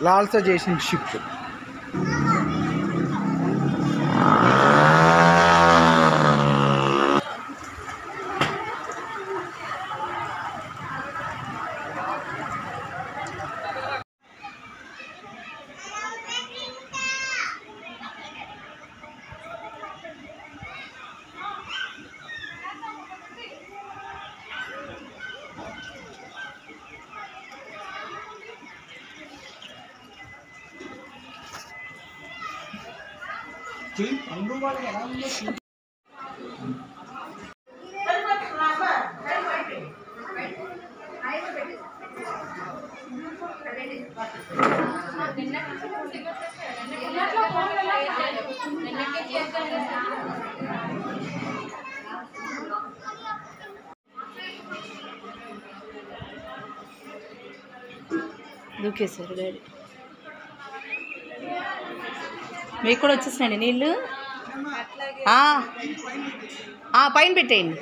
లాల్సా చేసిన ship. దూకేశారు daddy. మీకు కూడా వచ్చేసినాయండి నీళ్ళు. పైన పెట్టేయండి.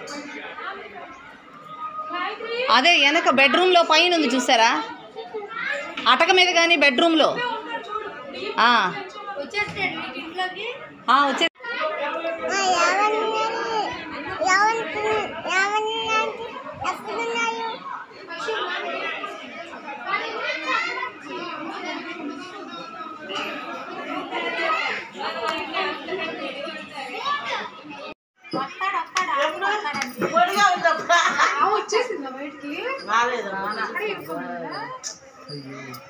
అదే వెనక బెడ్రూమ్లో పైన ఉంది చూసారా, అటక మీద కానీ బెడ్రూమ్లో వచ్చే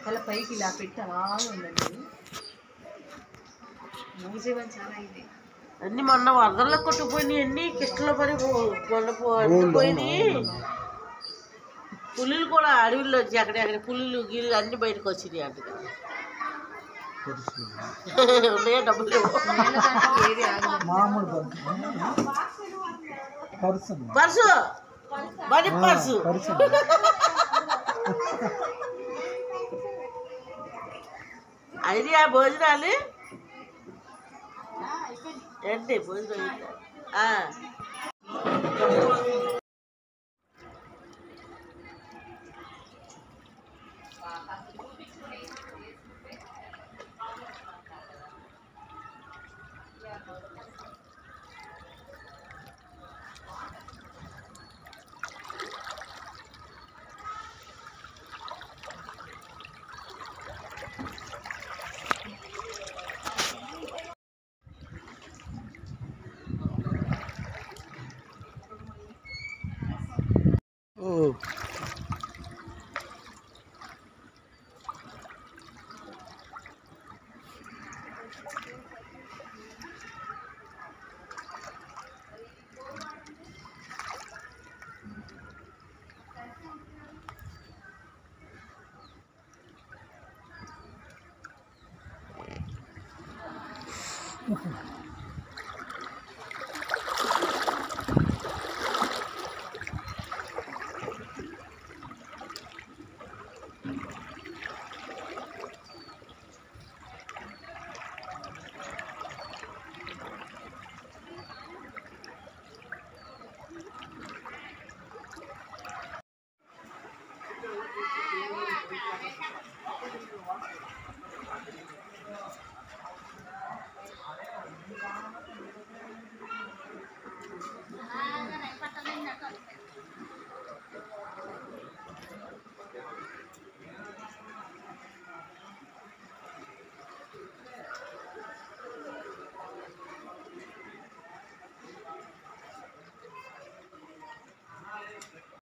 తల పైకి ఇలా పెట్టి అలా ఉందండి. మూసేవని చాలా ఇది అన్ని మొన్న వరదల్లో కొట్టుకుపోయినాయి, అన్ని కిష్టలో పడి పోయినాయి. పులులు కూడా అడవిలో వచ్చి అక్కడెక్కడ పులులు గిల్లు అన్ని బయటకు వచ్చినాయి అంట. ఉన్నాయా డబ్బులు? పర్సు బడి పర్సు ఐడియా భోజనాలు ఏంటి భోజనం?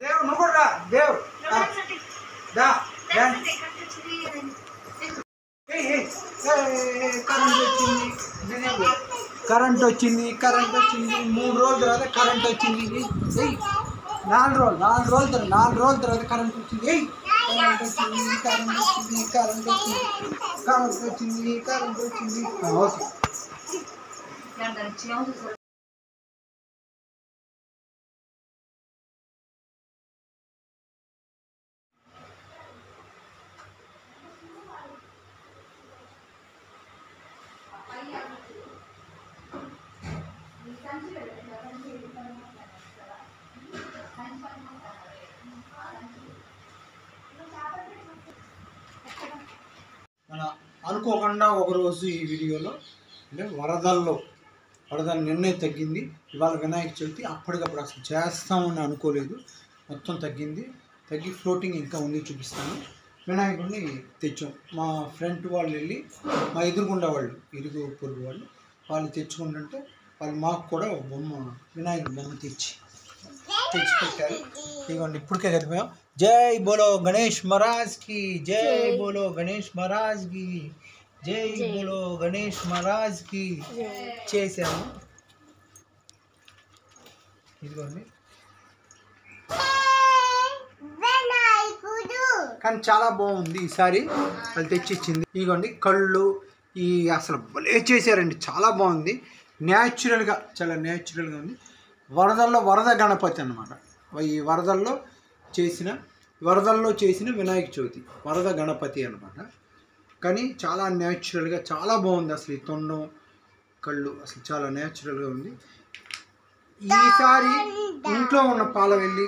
దేవ్ నువ్వు రా దేవ్ దా కరెంట్ వచ్చింది 3 రోజుల తర్వాత కరెంట్ వచ్చింది. 4 రోజుల తర్వాత కరెంట్ వచ్చింది. కరెంట్ వచ్చింది. ఓకే అనుకోకుండా ఒకరోజు ఈ వీడియోలో అంటే వరద నిన్నే తగ్గింది. ఇవాళ వినాయక చవితి, అప్పటికప్పుడు అసలు చేస్తామని అనుకోలేదు, మొత్తం తగ్గి ఫ్లోటింగ్ ఇంకా ఉంది, చూపిస్తాను. వినాయకుడిని తెచ్చాం. మా ఫ్రెండ్ వాళ్ళు వెళ్ళి మా ఎదురుగుండా వాళ్ళు ఇరుగు పొరుగు వాళ్ళు తెచ్చుకుంటుంటే వాళ్ళు మాకు కూడా వినాయకుడి బొమ్మ తెచ్చి పెట్టారు. ఇదిగోండి ఇప్పటికే కదిపాం. జై బోలో గణేష్ మహారాజ్ కి, జై బోలో గణేష్ మహారాజ్ కి, జై బోలో గణేష్ మహారాజ్ కి చేసాము. ఇదిగోండి కానీ చాలా బాగుంది ఈసారి, వాళ్ళు తెచ్చిచ్చింది. ఇదిగోండి కళ్ళు ఈ అసలు భలే చేశారండి, చాలా బాగుంది. న్యాచురల్గా, చాలా న్యాచురల్గా ఉంది. వరద గణపతి అన్నమాట. ఈ వరదల్లో చేసిన వినాయక చవితి వరద గణపతి అన్నమాట. కానీ చాలా న్యాచురల్గా చాలా బాగుంది. అసలు ఈ తొండం కళ్ళు అసలు చాలా న్యాచురల్గా ఉంది. ఈసారి ఇంట్లో ఉన్న పాల వెళ్ళి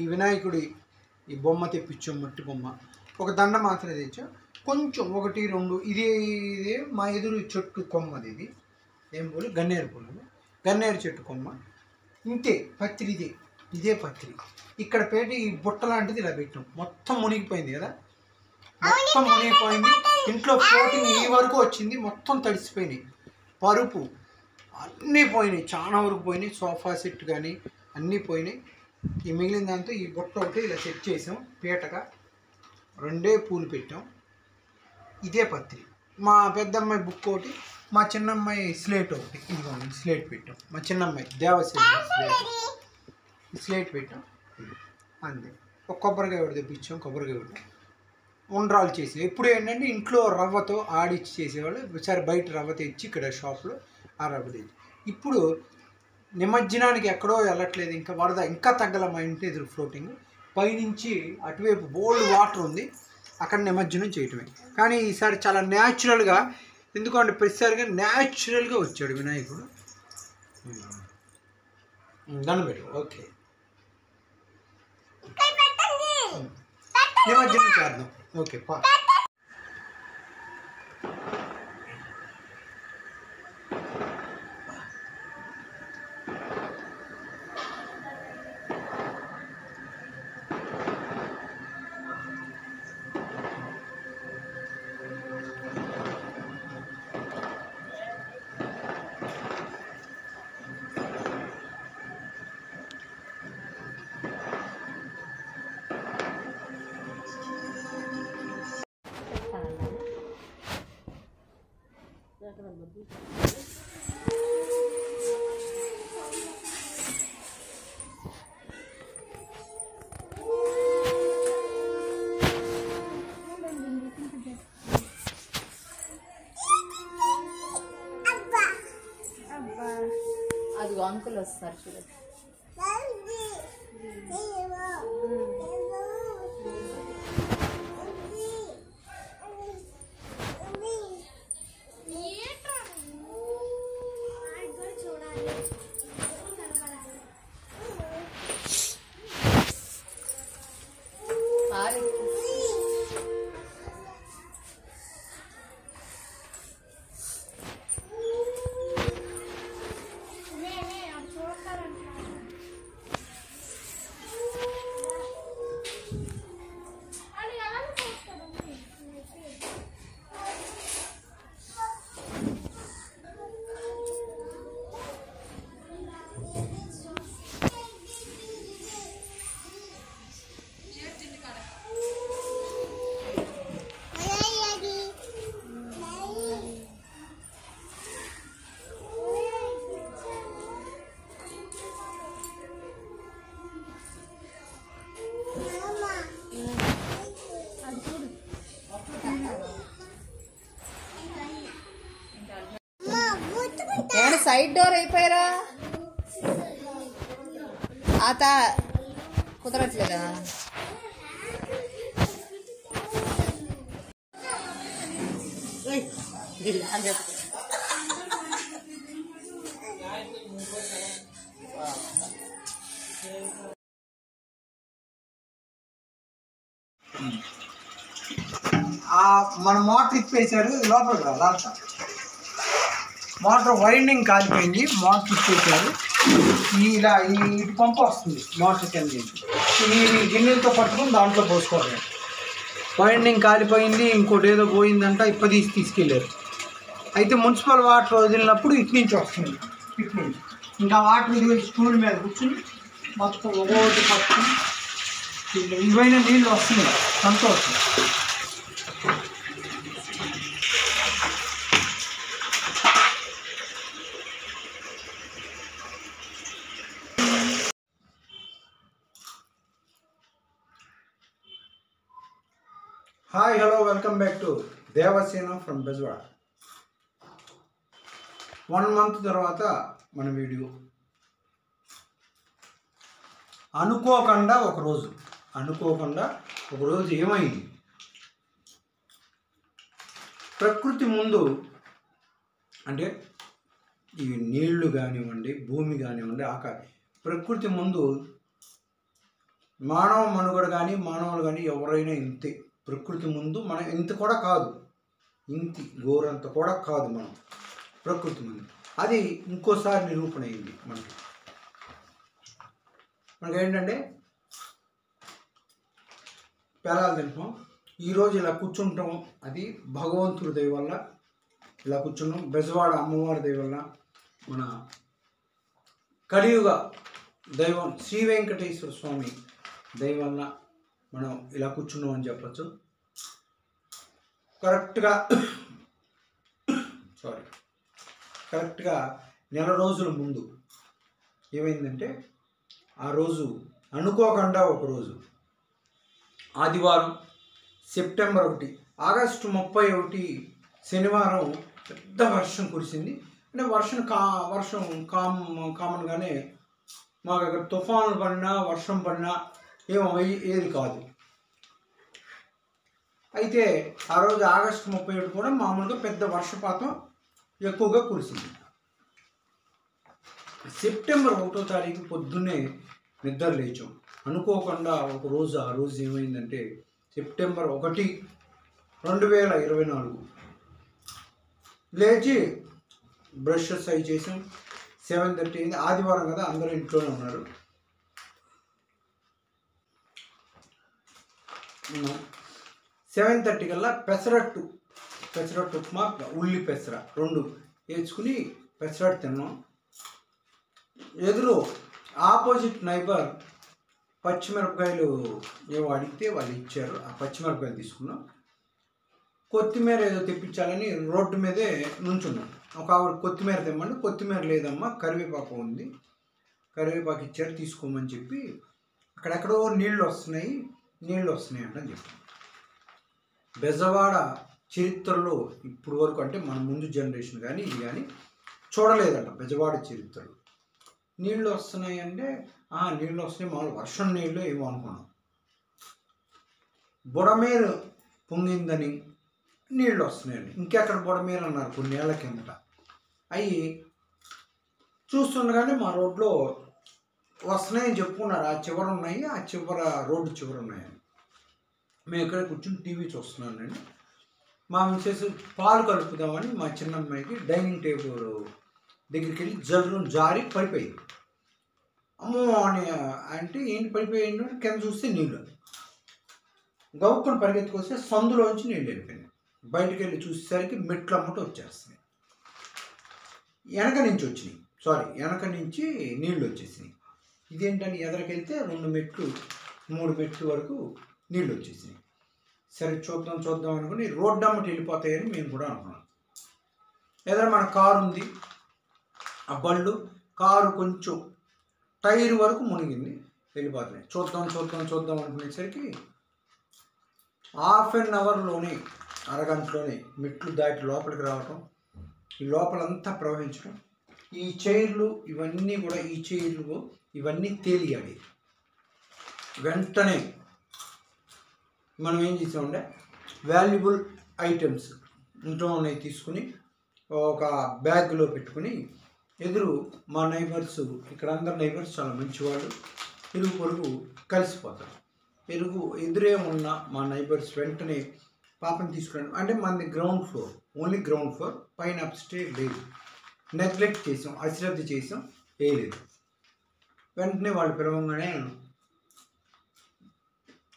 ఈ వినాయకుడి ఈ బొమ్మ తెప్పించాం, మట్టి బొమ్మ. ఒక దండ మాత్రమే తెచ్చాం, కొంచెం 1, 2 ఇదే మా ఎదురు చెట్టు కొమ్మది. ఇది ఏం పూలు? గన్నేరు చెట్టు కొమ్మ. ఇంతే పత్రి, ఇదే పత్రి. ఇక్కడ పెట్టి ఈ బుట్ట లాంటిది ఇలా పెట్టాం. మొత్తం మునిగిపోయింది కదా, మొత్తం మునిగిపోయింది. ఇంట్లో ఫ్లోటింగ్ ఈ వరకు వచ్చింది, మొత్తం తడిసిపోయినాయి. పరుపు అన్నీ పోయినాయి, చాలా వరకు పోయినాయి. సోఫా సెట్ కానీ అన్నీ పోయినాయి. ఈ మిగిలిన దాంతో ఈ బుట్ట ఒకటి ఇలా సెట్ చేసాం. పీటగా 2 పూలు పెట్టాం. ఇదే పత్రి. మా పెద్దమ్మాయి బుక్ ఒకటి, మా చిన్నమ్మాయి స్లేట్ ఒకటి. ఇదిగోండి స్లేట్ పెట్టాం. మా చిన్నమ్మాయి దేవశ్రీ స్లేట్ పెట్టాం. అంతే. ఒక కొబ్బరికాయ ఒకటి తెప్పించాం. కొబ్బరికాయ ఒకటి ఉండ్రాలు చేసి, ఎప్పుడు ఏంటంటే ఇంట్లో రవ్వతో ఆడిచ్చి చేసేవాళ్ళు. సరే బయట రవ్వ తెచ్చి ఇక్కడ షాప్లో ఆ రవ్వ తెచ్చి. ఇప్పుడు నిమజ్జనానికి ఎక్కడో వెళ్ళట్లేదు, ఇంకా వరద ఇంకా తగ్గల. మా ఇంటి ఎదురు ఫ్లోటింగ్ పైనుంచి అటువైపు బోల్డ్ వాటర్ ఉంది, అక్కడ నిమజ్జనం చేయటమే. కానీ ఈసారి చాలా న్యాచురల్గా, ఎందుకంటే ప్రతిసారిగా న్యాచురల్గా వచ్చాడు వినాయకుడు. దండబెట్టు. ఓకే, నిమజ్జనం చేద్దాం. ఓకే పా. అది అంకుల్ వస్తారు చూడండి. ఏమైనా సైడ్ డోర్ అయిపోయారా? ఆత కుదరట్లేదా? మన మోటార్ ఇప్పేశారు లోపలికి రాదు. మోటార్ వైండింగ్ కాలిపోయింది, మోటార్ ఇప్పేశారు. ఇలా ఇటు పంప వస్తుంది మోటార్ కింద. ఈ గిన్నెలతో పట్టుకుని దాంట్లో పోసుకోవాలి. వైండింగ్ కాలిపోయింది, ఇంకోటి ఏదో పోయిందంట, తీసుకెళ్ళారు. అయితే మున్సిపల్ వాటర్ వదిలినప్పుడు ఇటు నుంచి వస్తుంది, ఇటు నుంచి ఇంకా వాటర్ వదిలి స్టూల్ మీద కూర్చుని మొత్తం ఒకటి పట్టుకుని ఇవైనా నీళ్ళు వస్తున్నాయి. సంతోషం. Hi, hello, welcome back to Devasena from Bezawada. 1 month తర్వాత మన వీడియో. అనుకోకుండా ఒకరోజు ఏమైంది? ప్రకృతి ముందు అంటే ఈ నీళ్లు కానివ్వండి, భూమి కానివ్వండి, ప్రకృతి ముందు మానవ మనుగడ కానీ మానవులు కానీ ఎవరైనా ఇంతే. ప్రకృతి ముందు మనం ఇంత కూడా కాదు, ఇంతి గోరంత కూడా కాదు మనం ప్రకృతి ముందు. అది ఇంకోసారి నిరూపణ అయింది మనకేంటంటే పెరాలు తింటాం. ఈరోజు ఇలా కూర్చుంటాం, అది భగవంతుడి దయ వల్ల ఇలా కూర్చున్నాం. బెజవాడ అమ్మవారి దయ వల్ల, మన కలియుగ దైవం శ్రీ వెంకటేశ్వర స్వామి దయ వల్ల మనం ఇలా కూర్చున్నాం అని చెప్పచ్చు. కరెక్ట్గా నెల రోజుల ముందు ఏమైందంటే, ఆ రోజు అనుకోకుండా ఒకరోజు ఆదివారం సెప్టెంబర్ 1, ఆగస్టు 31 శనివారం పెద్ద వర్షం కురిసింది. అంటే వర్షం కామన్గానే మాకు అక్కడ తుఫానులు పడినా వర్షం పడినా ఏది కాదు. అయితే ఆ రోజు ఆగస్టు 31 కూడా మామూలుగా పెద్ద వర్షపాతం ఎక్కువగా కురిసింది. సెప్టెంబర్ 1వ తారీఖు పొద్దున్నే నిద్ర లేచాం. అనుకోకుండా ఆ రోజు ఏమైందంటే, సెప్టెంబర్ 1, 2024 లేచి బ్రషెస్ అవి చేసాం. 7:30 అయింది. ఆదివారం కదా, అందరూ ఇంట్లోనే ఉన్నారు. 7:30 కల్లా పెసరట్టు ఉప్మా, ఉల్లి పెసర 2 వేసుకుని పెసరట్టు తిన్నాం. ఎదురు ఆపోజిట్ నైబర్ పచ్చిమిరపకాయలు ఏవో అడిగితే వాళ్ళు ఇచ్చారు. ఆ పచ్చిమిరపకాయలు తీసుకున్నాం. కొత్తిమీర ఏదో తెప్పించాలని రోడ్డు మీదే నుంచున్నాం. ఒక ఆవిడ కొత్తిమీర తెమ్మండి, కొత్తిమీర లేదమ్మా, కరివేపాకు ఉంది, కరివేపాకు ఇచ్చారు తీసుకోమని చెప్పి, అక్కడెక్కడో నీళ్ళు వస్తున్నాయి అంటని చెప్పి. బెజవాడ చరిత్రలో ఇప్పుడు వరకు, అంటే మన ముందు జనరేషన్ కానీ ఇది కానీ చూడలేదంట బెజవాడ చరిత్రలో. నీళ్ళు వస్తున్నాయి అంటే నీళ్ళు వస్తున్నాయి, మామూలు వర్షం నీళ్ళు ఏమో అనుకున్నాం. బుడమేరు పొంగిందని నీళ్ళు వస్తున్నాయండి. ఇంకెక్కడ బుడమేరు అన్నారు కొన్ని ఏళ్ల కిందట. అవి చూస్తుండగానే మా రోడ్లో వస్తున్నాయని చెప్పుకున్నారు. ఆ చివర ఉన్నాయి, ఆ రోడ్డు చివర ఉన్నాయని. మేము ఇక్కడ కూర్చుని టీవీ చూస్తున్నానండి. మా మిసెస్ పాలు కలుపుదామని మా చిన్నమ్మాయికి డైనింగ్ టేబుల్ దగ్గరికి వెళ్ళి జారి పడిపోయింది. అమ్మో అని అంటే ఏంటి పడిపోయింది కింద చూస్తే నీళ్ళు. గౌక్కుని పరిగెత్తుకొస్తే సందులోంచి నీళ్ళు వెళ్ళిపోయింది. బయటకు వెళ్ళి చూసేసరికి మెట్లు అమ్మట వచ్చేస్తున్నాయి. వెనక నుంచి నీళ్ళు వచ్చేసినాయి. ఇదేంటని ఎదరికెళ్తే 2 మెట్లు 3 మెట్లు వరకు నీళ్ళు వచ్చేసినాయి. సరే చూద్దాం అనుకుని రోడ్డు అమ్మటి వెళ్ళిపోతాయని మేము కూడా అనుకున్నాం. ఎదురు మన కారు ఉంది, ఆ కారు కొంచెం టైర్ వరకు మునిగింది, వెళ్ళిపోతున్నాయి. చూద్దాం అనుకునేసరికి ½ an hourలోనే, అరగంటలోనే మెట్లు దాటి లోపలికి రావటం, ఈ లోపలంతా ప్రవహించడం, ఈ చైర్లు ఇవన్నీ తేలియాలి. వెంటనే మనం ఏం చేసామంటే వాల్యుబుల్ ఐటమ్స్ ఇంట్లో ఉన్నాయి తీసుకుని ఒక బ్యాగ్లో పెట్టుకుని, ఎదురు మా నైబర్స్, ఇక్కడ అందరు నైబర్స్ చాలా మంచివాళ్ళు, ఇరుగు పొరుగు కలిసిపోతారు. ఎదురే ఉన్న మా నైబర్స్ వెంటనే పాపని తీసుకురాను అంటే మనది ground floor, only ground floor, పైన అప్స్టే లేదు. నెగ్లెక్ట్ చేసాం, అశ్రద్ధ చేసాం, వేయలేదు. వెంటనే వాళ్ళు పిలవగానే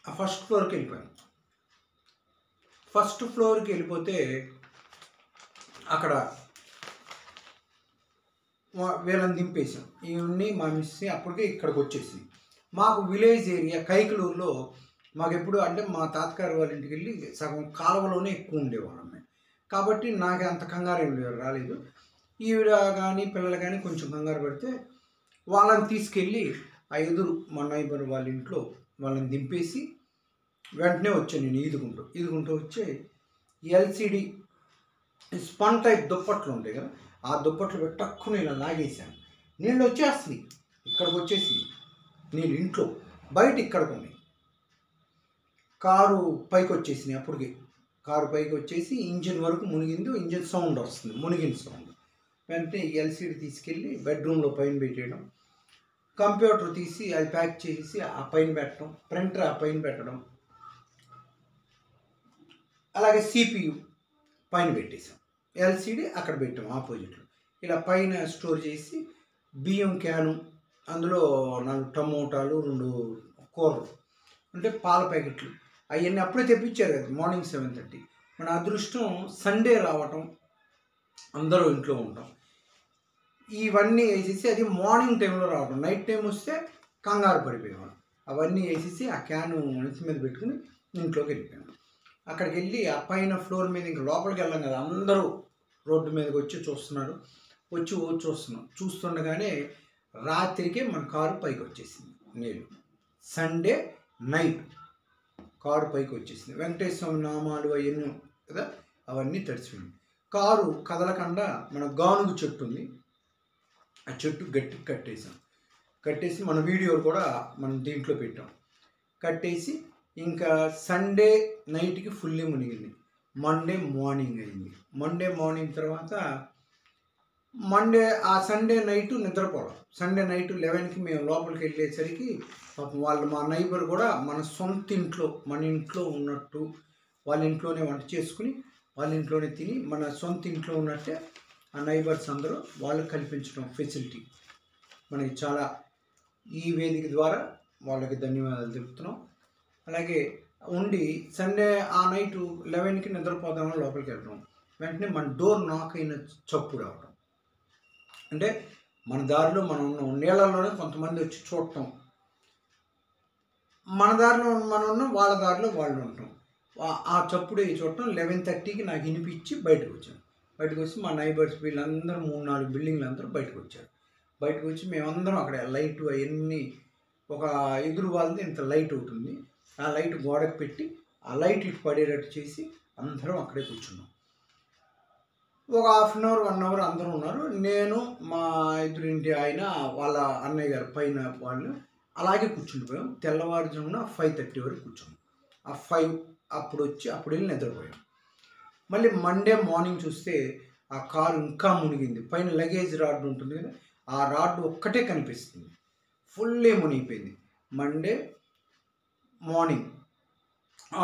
ఆ ఫస్ట్ ఫ్లోర్కి వెళ్ళిపోయాను. ఫస్ట్ ఫ్లోర్కి వెళ్ళిపోతే అక్కడ వీళ్ళని దింపేసాం. ఇవన్నీ మా మిస్ అప్పటికే ఇక్కడికి వచ్చేసి మాకు విలేజ్ ఏరియా కైకలూరులో మాకు ఎప్పుడు అంటే మా తాతగారు వాళ్ళ ఇంటికి వెళ్ళి సగం కాలువలోనే ఎక్కువ ఉండేవాళ్ళం మేము. కాబట్టి నాకు అంత కంగారు ఏం రాలేదు. ఈవిడ కానీ పిల్లలు కానీ కొంచెం కంగారు పడితే వాళ్ళని తీసుకెళ్ళి ఆ ఎదురు మా నైబర్ వాళ్ళ ఇంట్లో వాళ్ళని దింపేసి వెంటనే వచ్చాను. నేను ఈదుకుంటూ వచ్చే ఎల్సిడి స్పన్ టైప్ దుప్పట్లు ఉంటాయి కదా, ఆ దుప్పట్లు పెట్టక్కుని ఇలా లాగేసాను. నీళ్ళు వచ్చేస్తుంది, ఇక్కడికి వచ్చేసింది నీళ్ళు. ఇంట్లో బయట ఇక్కడికి ఉన్నాయి. కారు పైకి వచ్చేసింది. అప్పటికి కారు పైకి వచ్చేసి ఇంజిన్ వరకు మునిగింది. ఇంజిన్ సౌండ్ వస్తుంది, మునిగిన సౌండ్. వెంటనే ఎల్సిడి తీసుకెళ్ళి బెడ్రూమ్లో పైన పెట్టేయడం, కంప్యూటర్ తీసి అది ప్యాక్ చేసి ఆ పైన పెట్టడం, ప్రింటర్ ఆ పైన పెట్టడం, అలాగే సిపియు పైన పెట్టేసాం. ఎల్సిడి అక్కడ పెట్టాం ఆపోజిట్లో. ఇలా పైన స్టోర్ చేసి బియ్యం క్యాను, అందులో 4 టమోటాలు, 2 కూరలు అంటే పాల ప్యాకెట్లు అవన్నీ అప్పుడే తెప్పించారు కదా, మార్నింగ్ 7:30. మన అదృష్టం సండే రావటం, అందరూ ఇంట్లో ఉంటాం. ఇవన్నీ వేసేసి అది మార్నింగ్ టైంలో రావడం, నైట్ టైం వస్తే కంగారు పడిపోయేవాడు. అవన్నీ వేసేసి ఆ క్యాను నెత్తి మీద పెట్టుకుని ఇంట్లోకి వెళ్ళిపోయాను. అక్కడికి వెళ్ళి ఆ పైన ఫ్లోర్ మీద ఇంకా లోపలికి వెళ్ళాం కదా, అందరూ రోడ్డు మీదకి వచ్చి చూస్తున్నారు. చూస్తుండగానే రాత్రికి మన కారు పైకి వచ్చేసింది. నీళ్ళు సండే నైట్ కారు పైకి వచ్చేసింది. వెంకటేశ్వర నామాలు అవన్నీ కదా, అవన్నీ తడిసిపోయింది. కారు కదలకుండా మన గానుగు చెట్టు ఉంది, ఆ చెట్టు గట్టికి కట్టేసి మన వీడియో కూడా మనం దీంట్లో పెట్టాం. కట్టేసి ఇంకా సండే నైట్కి ఫుల్లీ మునిగింది. మండే మార్నింగ్ అయింది. మండే మార్నింగ్ తర్వాత ఆ సండే నైట్ నిద్రపోవడం. సండే నైట్ 11కి మేము లోపలికి వెళ్ళేసరికి పాపం వాళ్ళు మా నైబర్ కూడా మన సొంత ఇంట్లో, మన ఇంట్లో ఉన్నట్టు వాళ్ళ ఇంట్లోనే వంట చేసుకుని వాళ్ళ ఇంట్లోనే తిని మన సొంత ఇంట్లో ఉన్నట్టే ఆ నైబర్స్ అందరూ వాళ్ళు కల్పించడం ఫెసిలిటీ మనకి చాలా, ఈ వేదిక ద్వారా వాళ్ళకి ధన్యవాదాలు తెలుపుతున్నాం. అలాగే ఉండి సండే ఆ నైటు 11కి నిద్రపోదామని లోపలికి వెళ్ళడం, వెంటనే మన డోర్ నాక్ అయిన చప్పుడు రావడం. అంటే మన దారిలో మనం ఉన్నాం, నీళ్ళల్లోనే కొంతమంది వచ్చి చూడటం, మన దారిలో మనం ఉన్నాం, వాళ్ళ దారిలో వాళ్ళు ఉంటాం. ఆ చప్పుడు చూడటం 11:30కి నాకు వినిపించి బయటకు వచ్చాను. బయటకు వచ్చి మా నైబర్స్ వీళ్ళందరూ 3-4 బిల్డింగ్లు అందరూ బయటకు వచ్చారు. బయటకు వచ్చి మేమందరం అక్కడ లైట్ అవన్నీ, ఒక ఎదురు వాళ్ళది ఇంత లైట్ అవుతుంది, ఆ లైట్ గోడకు పెట్టి ఆ లైట్ ఇటు పడేటట్టు చేసి అందరం అక్కడే కూర్చున్నాం. ఒక 1/2 అవర్ 1 అవర్ అందరూ ఉన్నారు. నేను మా ఎదురింటి ఆయన వాళ్ళ అన్నయ్య గారు పైన వాళ్ళు అలాగే కూర్చుండిపోయాం. తెల్లవారుజామున 5:30 వరకు కూర్చున్నాం. ఆ 5 అప్పుడు వెళ్ళి నిద్రపోయాం. మళ్ళీ మండే మార్నింగ్ చూస్తే ఆ కారు ఇంకా మునిగింది. పైన లగేజ్ రాడ్ ఉంటుంది కదా, ఆ రాడ్ ఒక్కటే కనిపిస్తుంది, ఫుల్లీ మునిగిపోయింది. మండే మార్నింగ్,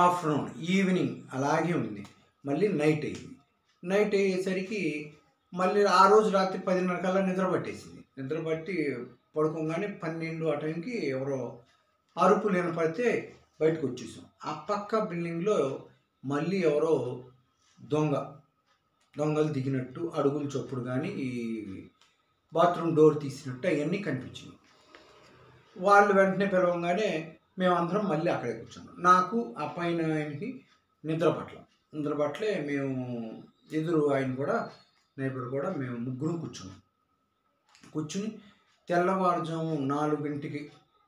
ఆఫ్టర్నూన్, ఈవినింగ్ అలాగే ఉంది. మళ్ళీ నైట్ అయింది. నైట్ అయ్యేసరికి మళ్ళీ ఆ రోజు రాత్రి 10:30 కల్లా నిద్ర పట్టేసింది. నిద్ర పట్టి పడుకోగానే 12 ఆ టైంకి ఎవరో అరుపులు వినపడితే బయటకు వచ్చేసాం. ఆ పక్క బిల్డింగ్లో మళ్ళీ ఎవరో దొంగలు దిగినట్టు అడుగులు చప్పుడు కానీ ఈ బాత్రూమ్ డోర్ తీసినట్టు అవన్నీ కనిపించినాయి. వాళ్ళు వెంటనే పిలవగానే మేమందరం మళ్ళీ అక్కడే కూర్చున్నాం. నాకు ఆ పైన ఆయనకి నిద్ర పట్లే మేము ఎదురు ఆయన కూడా నైబర్ కూడా మేము ముగ్గురం కూర్చుని తెల్లవారుజాము 4:00,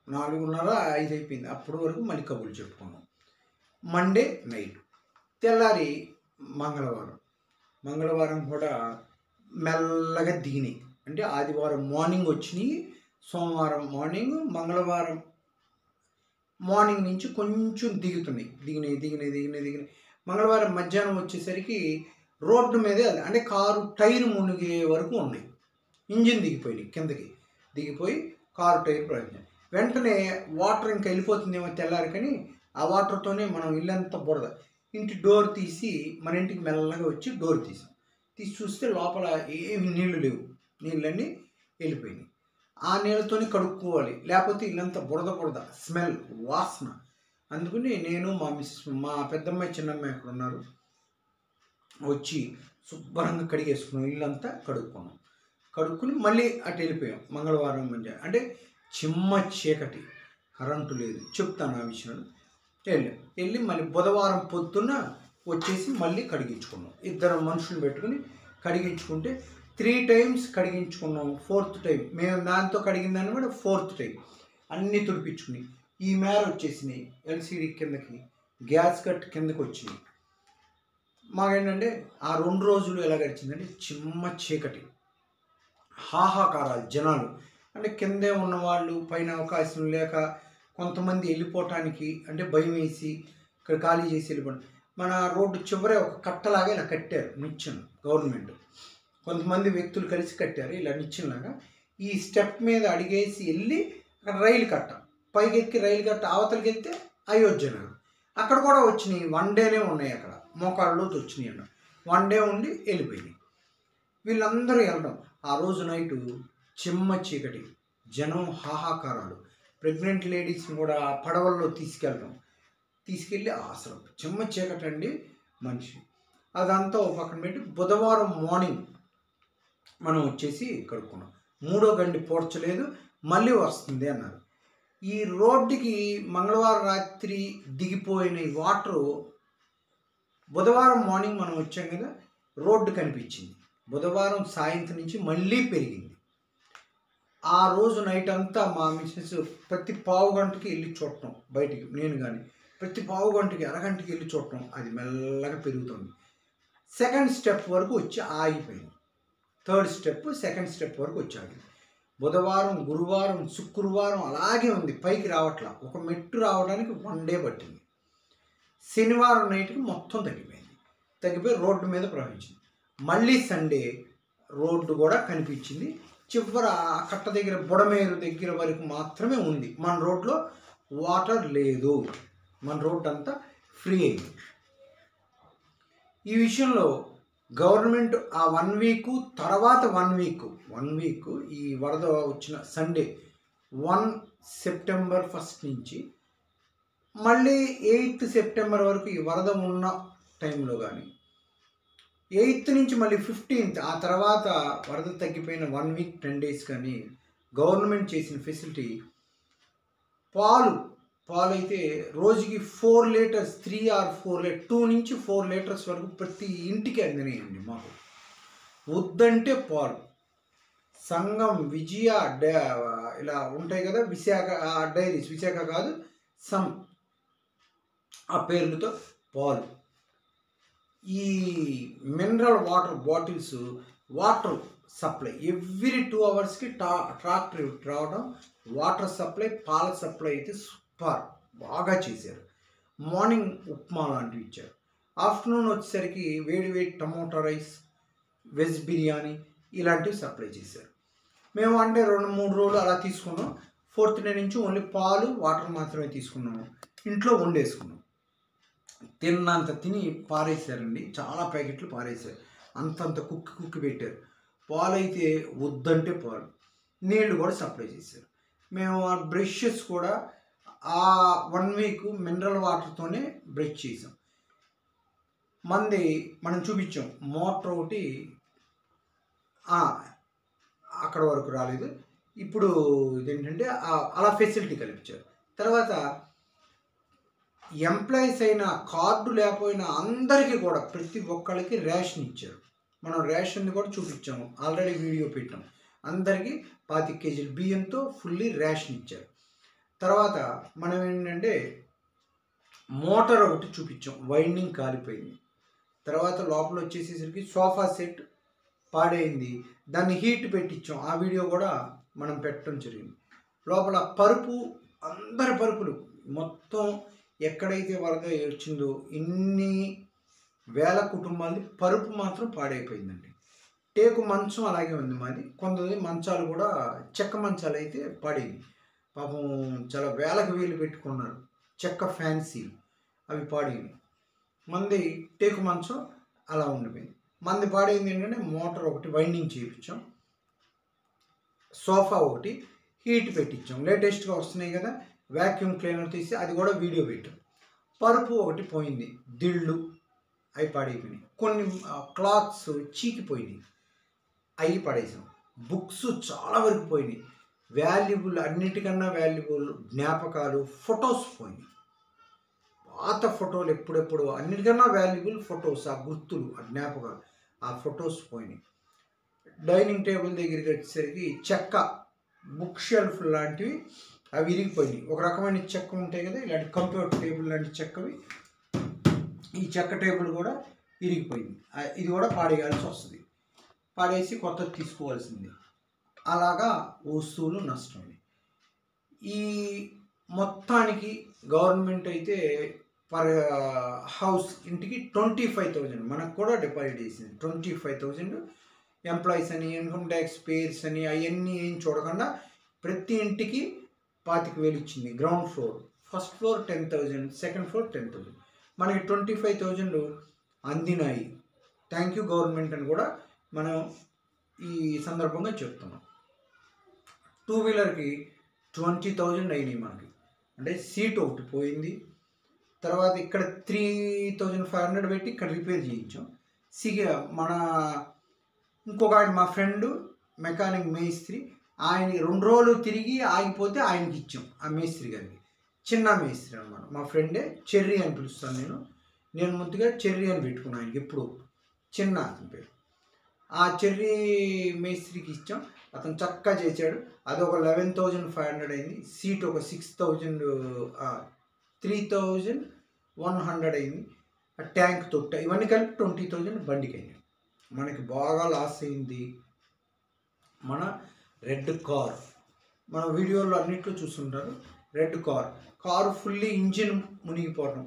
4:30, 5 అయిపోయింది. అప్పటి వరకు మళ్ళీ కబుర్లు చెప్పుకున్నాం. మండే నైట్, తెల్లారి మంగళవారం కూడా మెల్లగా దిగినాయి. అంటే ఆదివారం మార్నింగ్ వచ్చినాయి, సోమవారం మార్నింగ్, మంగళవారం మార్నింగ్ నుంచి కొంచెం దిగినాయి. మంగళవారం మధ్యాహ్నం వచ్చేసరికి రోడ్డు మీదే, అంటే కారు టైర్ మునిగే వరకు ఉన్నాయి. ఇంజిన్ కిందకి దిగిపోయి కారు టైర్ ప్రయోజనం. వెంటనే వాటర్ ఇంకా వెళ్ళిపోతుందేమో తెల్లారి, కానీ ఆ వాటర్తోనే మనం ఇల్లంతా బురద. ఇంటి డోర్ తీసి మన ఇంటికి మెల్లగా వచ్చి డోర్ తీసి చూస్తే లోపల ఏమి నీళ్లు లేవు, నీళ్ళన్నీ వెళ్ళిపోయినాయి. ఆ నీళ్ళతోనే కడుక్కోవాలి, లేకపోతే ఇల్లంతా బురద స్మెల్ వాసన. అందుకని నేను మా పెద్దమ్మాయి చిన్నమ్మాయి అక్కడ ఉన్నారు, వచ్చి శుభ్రంగా కడిగేసుకున్నాం, ఇల్లంతా కడుక్కుని మళ్ళీ అటు వెళ్ళిపోయాం. మంగళవారం అంటే చిమ్మ చీకటి, కరెంటు లేదు. చెప్తాను ఆ విషయాలు. వెళ్ళి మళ్ళీ బుధవారం పొద్దున్న వచ్చేసి మళ్ళీ కడిగించుకున్నాం. 2 మనుషులు పెట్టుకుని కడిగించుకుంటే 3 టైమ్స్ కడిగించుకున్నాం. 4th టైం మేము దాంతో కడిగిందని కూడా 4th టైం అన్నీ తుడిపించుకుని ఈ మేర వచ్చేసినాయి. ఎల్సిడి కిందకి, గ్యాస్ కట్ కిందకి వచ్చినాయి. మాకేంటంటే ఆ 2 రోజులు ఎలా గడిచిందంటే చిమ్మ చీకటి, హాహాకారాలు, జనాలు. అంటే కిందే ఉన్నవాళ్ళు పైన అవకాశం లేక కొంతమంది వెళ్ళిపోవటానికి అంటే భయం వేసి ఇక్కడ ఖాళీ చేసి వెళ్ళిపోవడం. మన రోడ్డు చివరే ఒక కట్టలాగా ఇలా కట్టారు, నిచ్చెన గవర్నమెంట్. కొంతమంది వ్యక్తులు కలిసి కట్టారు ఇలా నిచ్చెనలాగా. ఈ స్టెప్ మీద అడిగేసి వెళ్ళి అక్కడ రైలు కట్ట పైకి ఎక్కి రైలు కట్ట అవతలకి వెళ్తే అయోధ్య నగర్. అక్కడ కూడా వచ్చినాయి, 1 డేనే ఉన్నాయి. అక్కడ మోకాళ్ళలోకి వచ్చినాయి అన్న 1 డే ఉండి వెళ్ళిపోయినాయి. వీళ్ళందరూ వెళ్ళడం. ఆ రోజు నైటు చిమ్మ చీకటి, జనం హాహాకారాలు. ప్రెగ్నెంట్ లేడీస్ని కూడా పడవల్లో తీసుకెళ్ళి అసలు చిమ్మ చీకటి అండి మనిషి. అదంతా ఒక పక్కన పెట్టి బుధవారం మార్నింగ్ మనం వచ్చేసి కడుక్కున్నాం. 3వ గండి పోడ్చలేదు, మళ్ళీ వస్తుంది అన్నారు. ఈ రోడ్డుకి మంగళవారం రాత్రి దిగిపోయిన ఈ వాటరు బుధవారం మార్నింగ్ మనం వచ్చాం కదా, రోడ్డు కనిపించింది. బుధవారం సాయంత్రం నుంచి మళ్ళీ పెరిగింది. ఆ రోజు నైట్ అంతా మా మిస్సెస్ ప్రతి పావు గంటకి వెళ్ళి చూడటం బయటికి, నేను కానీ ప్రతి పావు గంటకి అరగంటకి వెళ్ళి చూడటం. అది మెల్లగా పెరుగుతుంది. 2nd స్టెప్ వరకు వచ్చి ఆగిపోయింది. 3rd స్టెప్ 2nd స్టెప్ వరకు వచ్చి ఆగింది. బుధవారం, గురువారం, శుక్రవారం అలాగే ఉంది, పైకి రావట్లా. ఒక మెట్టు రావడానికి 1 డే పట్టింది. శనివారం నైట్కి మొత్తం తగ్గిపోయి రోడ్డు మీద ప్రవహించింది. మళ్ళీ సండే రోడ్డు కూడా కనిపించింది. చివర కట్ట దగ్గర బుడమేరు దగ్గర వరకు మాత్రమే ఉంది. మన రోడ్లో వాటర్ లేదు, మన రోడ్ అంతా ఫ్రీ అయింది. ఈ విషయంలో గవర్నమెంట్ ఆ 1 వీక్ తర్వాత 1 వీక్ ఈ వరద వచ్చిన సండే 1 సెప్టెంబర్ 1 నుంచి మళ్ళీ 8 సెప్టెంబర్ వరకు ఈ వరద ఉన్న టైంలో కానీ 8th నుంచి మళ్ళీ 15th ఆ తర్వాత వరద తగ్గిపోయిన 1 వీక్ 10 డేస్ కానీ గవర్నమెంట్ చేసిన ఫెసిలిటీ పాలు అయితే రోజుకి 4 లీటర్స్ 3 or 4 లీటర్స్ 2 నుంచి 4 లీటర్స్ వరకు ప్రతి ఇంటికి అందినాయండి. మాకు వద్దంటే పాలు సంఘం, విజయ ఇలా ఉంటాయి కదా, విశాఖ డైరీస్, విశాఖ కాదు ఆ పేర్లతో పాలు. ఈ mineral water bottles, water supply every 2 అవర్స్కి ట్రాక్టర్ రావడం. వాటర్ సప్లై, పాల సప్లై అయితే సూపర్ బాగా చేశారు. మార్నింగ్ ఉప్మా లాంటివి ఇచ్చారు. ఆఫ్టర్నూన్ వచ్చేసరికి వేడి టమోటా రైస్, వెజ్ బిర్యానీ ఇలాంటివి సప్లై చేశారు. మేము అంటే 2-3 రోజులు అలా తీసుకున్నాం. 4th డే నుంచి ఓన్లీ పాలు, వాటర్ మాత్రమే తీసుకున్నాము. ఇంట్లో వండేసుకున్నాం. తిన్నంత తిని పారేసారండి, చాలా ప్యాకెట్లు పారేశారు. అంతంత కుక్కి పెట్టారు. పాలు అయితే వద్దంటే పాలు, నీళ్లు కూడా సప్లై చేశారు. మేము ఆ బ్రషెస్ కూడా ఆ 1 వీక్ మినరల్ వాటర్తోనే బ్రష్ చేసాం. మనం చూపించాం మోటార్ ఒకటి అక్కడ వరకు రాలేదు. ఇప్పుడు ఇదేంటంటే అలా ఫెసిలిటీ కల్పించారు. తర్వాత ఎంప్లాయీస్ అయినా కార్డు లేకపోయినా అందరికీ కూడా ప్రతి ఒక్కరికి రేషన్ ఇచ్చారు. మనం రేషన్ని కూడా చూపించాము, ఆల్రెడీ వీడియో పెట్టాం. అందరికీ 25 కేజీల బియ్యంతో ఫుల్లీ రేషన్ ఇచ్చారు. తర్వాత మనం ఏంటంటే మోటార్ ఒకటి చూపించాం, వైండింగ్ కాలిపోయింది. తర్వాత లోపల వచ్చేసేసరికి సోఫా సెట్ పాడైంది, దాన్ని హీట్ పెట్టించాం. ఆ వీడియో కూడా మనం పెట్టడం జరిగింది. లోపల అందరి పరుపులు మొత్తం ఎక్కడైతే వరద వచ్చిందో ఇన్ని వేల కుటుంబాలది పరుపు మాత్రం పాడైపోయిందండి. టేకు మంచం అలాగే ఉంది మాది. కొంతమంది మంచాలు కూడా చెక్క మంచాలు అయితే పాడైంది. పాపం చాలా వేలకు వేలు పెట్టుకున్నారు. చెక్క ఫ్యాన్సీ అవి పాడైంది. మంది టేకు మంచం అలా ఉండిపోయింది. మంది పాడైంది ఏంటంటే మోటార్ ఒకటి వైండింగ్ చేయించాం, సోఫా ఒకటి హీట్ పెట్టించాం. లేటెస్ట్గా వస్తున్నాయి కదా వ్యాక్యూమ్ క్లీనర్ తీసి అది కూడా వీడియో పెట్టాం. పరుపు ఒకటి పోయింది, దిళ్ళు అవి పాడైపోయినాయి. కొన్ని క్లాత్స్ చీకిపోయినాయి, అవి పడేసాం. బుక్స్ చాలా వరకు పోయినాయి. వాల్యుబుల్, అన్నిటికన్నా వాల్యుబుల్ జ్ఞాపకాలు, ఫొటోస్ పోయినాయి. పాత ఫోటోలు ఎప్పుడెప్పుడు అన్నిటికన్నా వాల్యుబుల్ ఫొటోస్, ఆ గుర్తులు, ఆ జ్ఞాపకాలు, ఆ ఫొటోస్ పోయినాయి. డైనింగ్ టేబుల్ దగ్గరికి వచ్చేసరికి చెక్క బుక్ షెల్ఫ్ లాంటివి అవి విరిగిపోయినాయి. ఒక రకమైన చెక్క ఉంటాయి కదా ఇలాంటి కంప్యూటర్ టేబుల్ లాంటి చెక్కవి, ఈ చెక్క టేబుల్ కూడా విరిగిపోయింది. ఇది కూడా పాడేయాల్సి వస్తుంది, పాడేసి కొత్తది తీసుకోవాల్సింది. అలాగా వస్తువులు నష్టమైంది. ఈ మొత్తానికి గవర్నమెంట్ అయితే పర్ హౌస్ ఇంటికి 25,000 మనకు కూడా డిపాజిట్ చేసింది. 25,000 ఎంప్లాయీస్ అని, ఇన్కమ్ ట్యాక్స్ పేర్స్ అని అవన్నీ ఏం చూడకుండా ప్రతి ఇంటికి 25,000 ఇచ్చింది. Ground floor, first floor 10,000, second floor 10,000, మనకి 25,000 అందినాయి. థ్యాంక్ యూ గవర్నమెంట్ అని కూడా మనం ఈ సందర్భంగా చెప్తున్నాం. 2 వీలర్కి 20,000 అయినాయి మనకి. అంటే సీట్ ఒకటి పోయింది. తర్వాత ఇక్కడ 3,500 పెట్టి ఇక్కడ రిపేర్ చేయించాం. మన ఇంకొక ఆయన మా ఫ్రెండ్ మెకానిక్ మేస్త్రి, ఆయన 2 రోజులు తిరిగి ఆగిపోతే ఆయనకి ఇచ్చాం. ఆ మేస్త్రి గారికి, చిన్న మేస్త్రి అనమాట, మా ఫ్రెండే, చెర్రీ అని పిలుస్తాను నేను ముందుగా చెర్రీ అని పెట్టుకున్నాను ఆయనకి, ఎప్పుడు చిన్న అతని పేరు. ఆ చెర్రీ మేస్త్రికి ఇచ్చాం, అతను చక్కగా చేశాడు. అది ఒక 11,500 అయింది. సీట్ ఒక 3,100 అయింది. ట్యాంక్ తొట్ట ఇవన్నీ కలిపి 20,000 బండికి అయింది. మనకి బాగా లాస్ అయింది మన రెడ్ కార్. మన వీడియోలో అన్నిట్లో చూస్తుంటారు. రెడ్ కారు ఫుల్లీ ఇంజిన్ మునిగిపోవడం,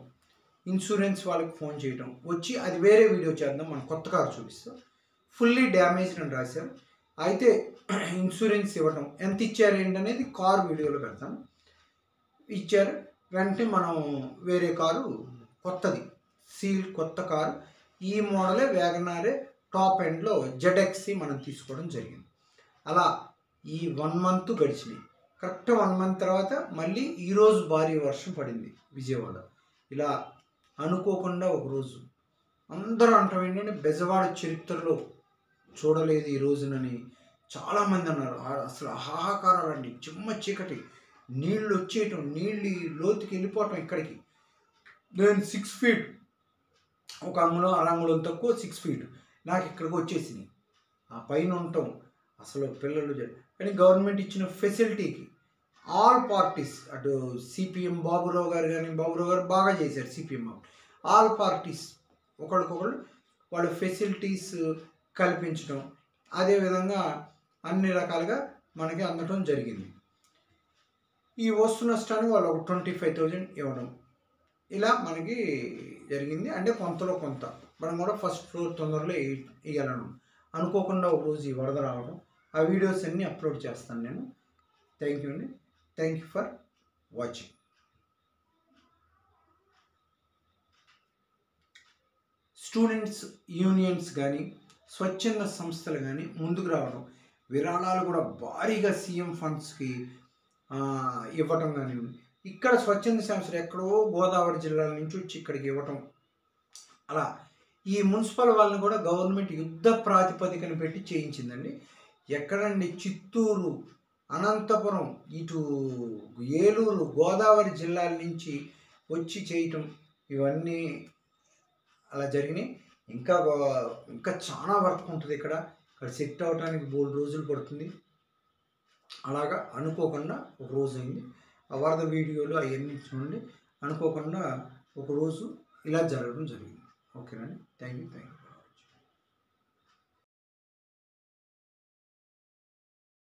ఇన్సూరెన్స్ వాళ్ళకి ఫోన్ చేయడం, వచ్చి అది వేరే వీడియో చేద్దాం, మనం కొత్త కారు చూపిస్తాం. ఫుల్లీ డ్యామేజ్డ్ అని రాశారు. అయితే ఇన్సూరెన్స్ ఇవ్వటం ఎంత ఇచ్చారు ఏంటనేది కారు వీడియోలో పెడతాం. ఇచ్చారు, వెంటనే మనం వేరే కారు, కొత్తది సీల్ కొత్త కారు, ఈ మోడలే వ్యాగనారే టాప్ ఎండ్లో ZXC మనం తీసుకోవడం జరిగింది. అలా ఈ 1 మంత్ గడిచినాయి. కరెక్ట్ 1 మంత్ తర్వాత మళ్ళీ ఈరోజు భారీ వర్షం పడింది విజయవాడ. ఇలా అనుకోకుండా ఒకరోజు అందరూ అంటాం ఏంటంటే బెజవాడ చరిత్రలో చూడలేదు ఈ రోజునని చాలామంది అన్నారు. అసలు హాహాకారాలండి, చిమ్మ చీకటి, నీళ్ళు వచ్చేయటం, నీళ్ళు లోతుకి వెళ్ళిపోవటం. ఇక్కడికి నేను 6 feet, ఒక అంగుళం తక్కువ 6 feet నాకు ఇక్కడికి వచ్చేసింది. ఆ పైన ఉండటం అసలు పిల్లలు. కానీ గవర్నమెంట్ ఇచ్చిన ఫెసిలిటీకి ఆల్ పార్టీస్, అటు CPM బాబురావు గారు కానీ, బాబురావు గారు బాగా చేశారు. CPM ఆల్ పార్టీస్ ఒకరికొకరు వాళ్ళ ఫెసిలిటీస్ కల్పించడం, అదేవిధంగా అన్ని రకాలుగా మనకి అందటం జరిగింది. ఈ వస్తు నష్టాన్ని వాళ్ళు ఒక 25,000 ఇవ్వడం, ఇలా మనకి జరిగింది. అంటే కొంతలో కొంత మనం కూడా ఫస్ట్ ఫ్లోర్ తొందరలో ఇవ్వాలను అనుకోకుండా ఒకరోజు ఈ వరద రావడం, ఆ వీడియోస్ అన్నీ అప్లోడ్ చేస్తాను నేను. థ్యాంక్ యూ అండి. Thank you for watching. Students unions కానీ, స్వచ్ఛంద సంస్థలు కానీ ముందుకు రావడం, విరాళాలు కూడా భారీగా CM ఫండ్స్కి ఇవ్వటం కానివ్వండి. ఇక్కడ స్వచ్ఛంద సంస్థలు ఎక్కడో గోదావరి జిల్లాల నుంచి వచ్చి ఇక్కడికి ఇవ్వటం, అలా ఈ మున్సిపల్ వాళ్ళని కూడా గవర్నమెంట్ యుద్ధ ప్రాతిపదికన పెట్టి చేయించిందండి. ఎక్కడండి, చిత్తూరు, అనంతపురం, ఇటు ఏలూరు, గోదావరి జిల్లాల నుంచి వచ్చి చేయటం, ఇవన్నీ అలా జరిగినాయి. ఇంకా చాలా వర్క్ ఉంటుంది ఇక్కడ సెట్ అవడానికి బోల్డ్ రోజులు పడుతుంది. అలాగా అనుకోకుండా ఒక రోజు అయింది. ఆ వరద వీడియోలు అవన్నీ చూడండి. అనుకోకుండా ఒకరోజు ఇలా జరగడం జరిగింది. ఓకేనండి. Thank you.